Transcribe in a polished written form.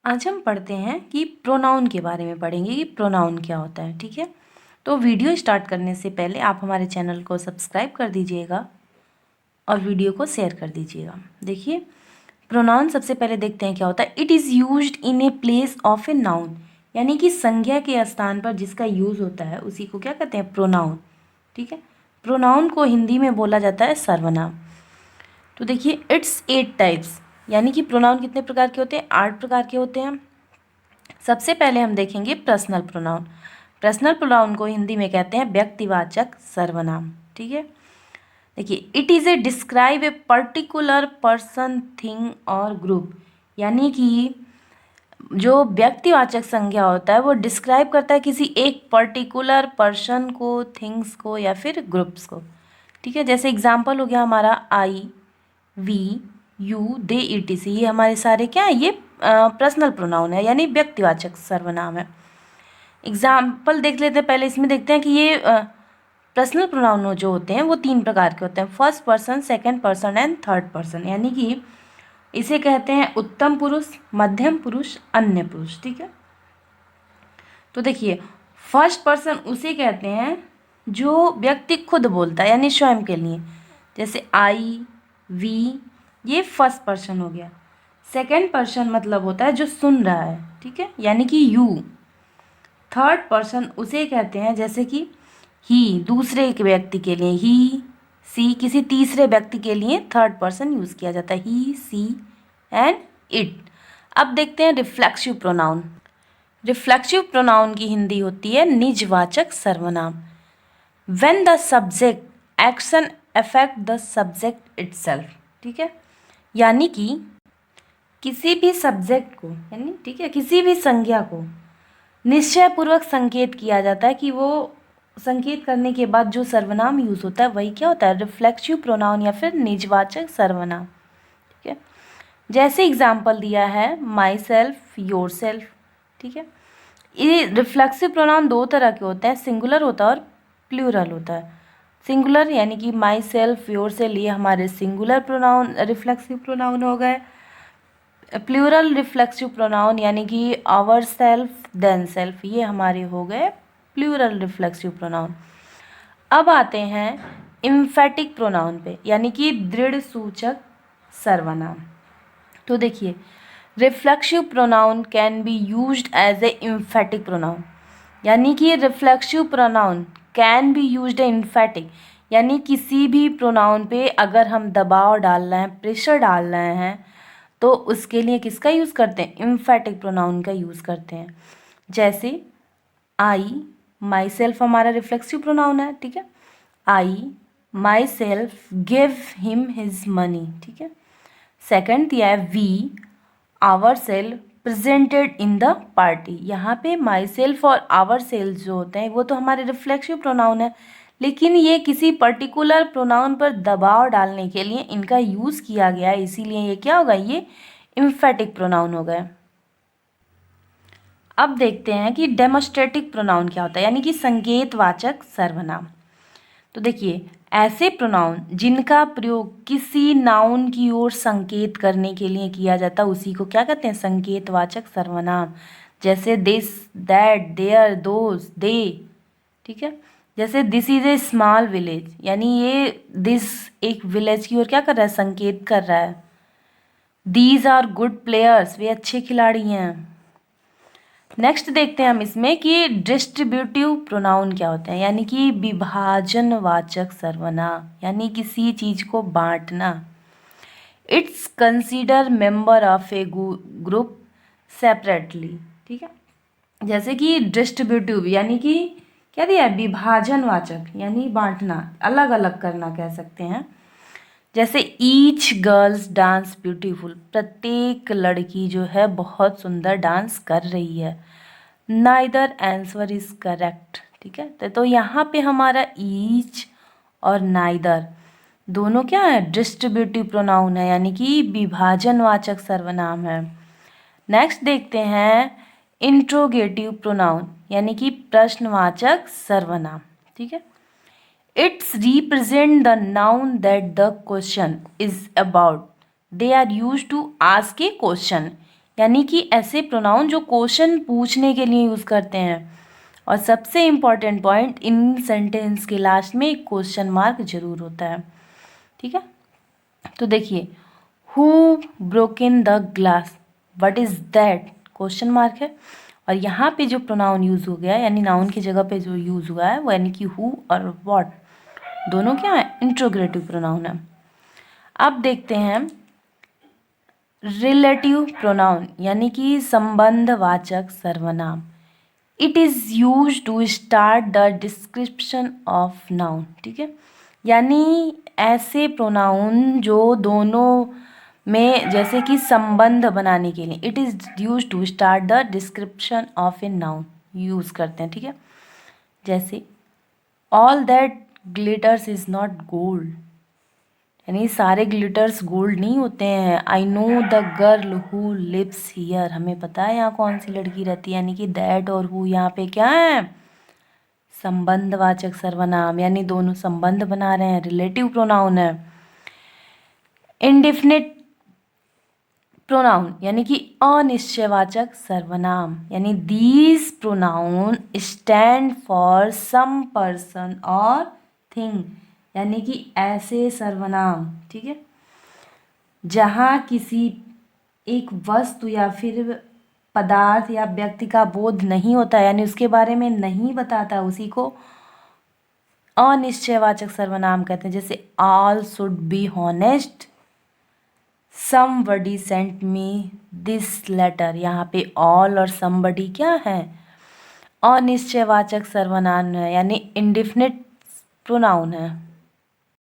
आज हम पढ़ते हैं कि प्रोनाउन के बारे में पढ़ेंगे कि प्रोनाउन क्या होता है। ठीक है, तो वीडियो स्टार्ट करने से पहले आप हमारे चैनल को सब्सक्राइब कर दीजिएगा और वीडियो को शेयर कर दीजिएगा। देखिए, प्रोनाउन सबसे पहले देखते हैं क्या होता है। It is used in a place of a noun, यानी कि संज्ञा के स्थान पर जिसका यूज़ होता है उसी को क्या कहते हैं, प्रोनाउन। ठीक है, प्रोनाउन को हिंदी में बोला जाता है सर्वनाम। तो देखिए, इट्स 8 टाइप्स, यानी कि प्रोनाउन कितने प्रकार के होते हैं, 8 प्रकार के होते हैं। सबसे पहले हम देखेंगे पर्सनल प्रोनाउन। पर्सनल प्रोनाउन को हिंदी में कहते हैं व्यक्तिवाचक सर्वनाम। ठीक है, देखिए, it is a describe a particular person, thing और ग्रुप, यानी कि जो व्यक्तिवाचक संज्ञा होता है वो डिस्क्राइब करता है किसी एक पर्टिकुलर पर्सन को, थिंग्स को या फिर ग्रुप्स को। ठीक है, जैसे एग्जाम्पल हो गया हमारा आई, वी, यू, दे, ETC, ये हमारे सारे क्या है, ये पर्सनल प्रोनाउन है, यानी व्यक्तिवाचक सर्वनाम है। एग्जाम्पल देख लेते हैं। पहले इसमें देखते हैं कि ये पर्सनल प्रोनाउन जो होते हैं वो 3 प्रकार के होते हैं, first person, second person and third person, यानी कि इसे कहते हैं उत्तम पुरुष, मध्यम पुरुष, अन्य पुरुष। ठीक है, तो देखिए, फर्स्ट पर्सन उसे कहते हैं जो व्यक्ति खुद बोलता है, यानी स्वयं के लिए, जैसे आई, वी, ये फर्स्ट पर्सन हो गया। सेकंड पर्सन मतलब होता है जो सुन रहा है, ठीक है, यानी कि यू। थर्ड पर्सन उसे कहते हैं जैसे कि ही, दूसरे के व्यक्ति के लिए, ही, सी, किसी तीसरे व्यक्ति के लिए थर्ड पर्सन यूज़ किया जाता है, ही, सी एंड इट। अब देखते हैं रिफ्लेक्सिव प्रोनाउन। रिफ्लेक्सिव प्रोनाउन की हिंदी होती है निजवाचक सर्वनाम। When the subject action affect the subject itself. ठीक है, यानी कि किसी भी सब्जेक्ट को, यानी ठीक है, किसी भी संज्ञा को निश्चयपूर्वक संकेत किया जाता है कि वो संकेत करने के बाद जो सर्वनाम यूज़ होता है वही क्या होता है, रिफ्लेक्सिव प्रोनाउन या फिर निजवाचक सर्वनाम। ठीक है, जैसे एग्जाम्पल दिया है माई सेल्फ, योर सेल्फ। ठीक है, ये रिफ्लेक्सिव प्रोनाउन 2 तरह के होते हैं, सिंगुलर होता है और प्लूरल होता है। सिंगुलर यानी कि माई सेल्फ, योर सेल्फ, ये हमारे सिंगुलर प्रोनाउन रिफ्लेक्सिव प्रोनाउन हो गए। प्लूरल रिफ्लेक्सिव प्रोनाउन यानी कि आवर सेल्फ, देन सेल्फ, ये हमारे हो गए प्लूरल रिफ्लेक्सिव प्रोनाउन। अब आते हैं इम्फेटिक प्रोनाउन पे, यानी कि दृढ़ सूचक सर्वनाम। तो देखिए, reflexive pronoun can be used as a emphatic pronoun, यानी कि reflexive pronoun can be used a emphatic, यानी किसी भी प्रोनाउन पे अगर हम दबाव डाल रहे हैं, प्रेशर डाल रहे हैं, तो उसके लिए किसका यूज़ करते हैं, इम्फेटिक प्रोनाउन का यूज़ करते हैं। जैसे आई, माई सेल्फ हमारा रिफ्लेक्सिव प्रोनाउन है। ठीक है, I myself give him his money. ठीक है, सेकंड दिया है we ourself presented in the party. यहाँ पे माई सेल्फ और आवर सेल्फ जो होते हैं वो तो हमारे रिफ्लेक्सिव प्रोनाउन है, लेकिन ये किसी पर्टिकुलर प्रोनाउन पर दबाव डालने के लिए इनका यूज़ किया गया है, इसीलिए ये क्या होगा, ये इम्फेटिक प्रोनाउन हो गए। अब देखते हैं कि डेमोस्ट्रेटिव प्रोनाउन क्या होता है, यानी कि संकेतवाचक सर्वनाम। तो देखिए, ऐसे प्रोनाउन जिनका प्रयोग किसी नाउन की ओर संकेत करने के लिए किया जाता है उसी को क्या कहते हैं, संकेतवाचक सर्वनाम। जैसे दिस, दैट, देयर, दोज, दे। ठीक है, जैसे this is a small village, यानी ये दिस एक विलेज की ओर क्या कर रहा है, संकेत कर रहा है। दीज आर गुड प्लेयर्स, वे अच्छे खिलाड़ी हैं। नेक्स्ट देखते हैं हम इसमें कि डिस्ट्रीब्यूटिव प्रोनाउन क्या होते हैं, यानी कि विभाजनवाचक सर्वनाम, यानी किसी चीज को बांटना। It's consider member of A group separately. ठीक है, जैसे कि डिस्ट्रीब्यूटिव यानी कि क्या दिया है, विभाजनवाचक, यानी बांटना, अलग अलग करना कह सकते हैं। जैसे ईच गर्ल्स डांस ब्यूटीफुल, प्रत्येक लड़की जो है बहुत सुंदर डांस कर रही है। Neither answer is correct. ठीक है, तो यहाँ पे हमारा ईच और नाइदर दोनों क्या है, डिस्ट्रीब्यूटिव प्रोनाउन है, यानी कि विभाजनवाचक सर्वनाम है। नेक्स्ट देखते हैं इंट्रोगेटिव प्रोनाउन, यानी कि प्रश्नवाचक सर्वनाम। ठीक है, It's represent the noun that the question is about. They are used to ask a question. यानी कि ऐसे प्रोनाउन जो क्वेश्चन पूछने के लिए यूज़ करते हैं। और सबसे इम्पॉर्टेंट पॉइंट, इन सेंटेंस के लास्ट में एक क्वेश्चन मार्क जरूर होता है। ठीक है, तो देखिए, who broken the glass, what is that, question mark है। और यहाँ पे जो प्रोनाउन यूज़ हो गया है, यानी नाउन की जगह पे जो यूज़ हुआ है वो यानी कि हु और व्हाट दोनों क्या है, इंट्रोगेटिव प्रोनाउन है। अब देखते हैं रिलेटिव प्रोनाउन, यानी कि संबंधवाचक सर्वनाम। It is use to start the description of noun. ठीक है, यानी ऐसे प्रोनाउन जो दोनों में जैसे कि संबंध बनाने के लिए, it is use to start the description of a noun use करते हैं। ठीक है, जैसे all that glitters is not gold, यानी सारे ग्लिटर्स गोल्ड नहीं होते हैं। I know the girl who lives here, हमें पता है यहाँ कौन सी लड़की रहती है। यानी कि दैट और हु यहाँ पे क्या है, संबंधवाचक सर्वनाम, यानी दोनों संबंध बना रहे हैं, रिलेटिव प्रोनाउन है। इंडेफिनिट प्रोनाउन, यानी कि अनिश्चयवाचक सर्वनाम, यानी these pronoun stand for some person और थिंग, यानी कि ऐसे सर्वनाम, ठीक है, जहाँ किसी एक वस्तु या फिर पदार्थ या व्यक्ति का बोध नहीं होता, यानी उसके बारे में नहीं बताता, उसी को अनिश्चयवाचक सर्वनाम कहते हैं। जैसे all should be honest, somebody sent me this letter, यहाँ पे ऑल और समबडी क्या है, अनिश्चयवाचक सर्वनाम है, यानी इंडेफिनिट प्रोनाउन है।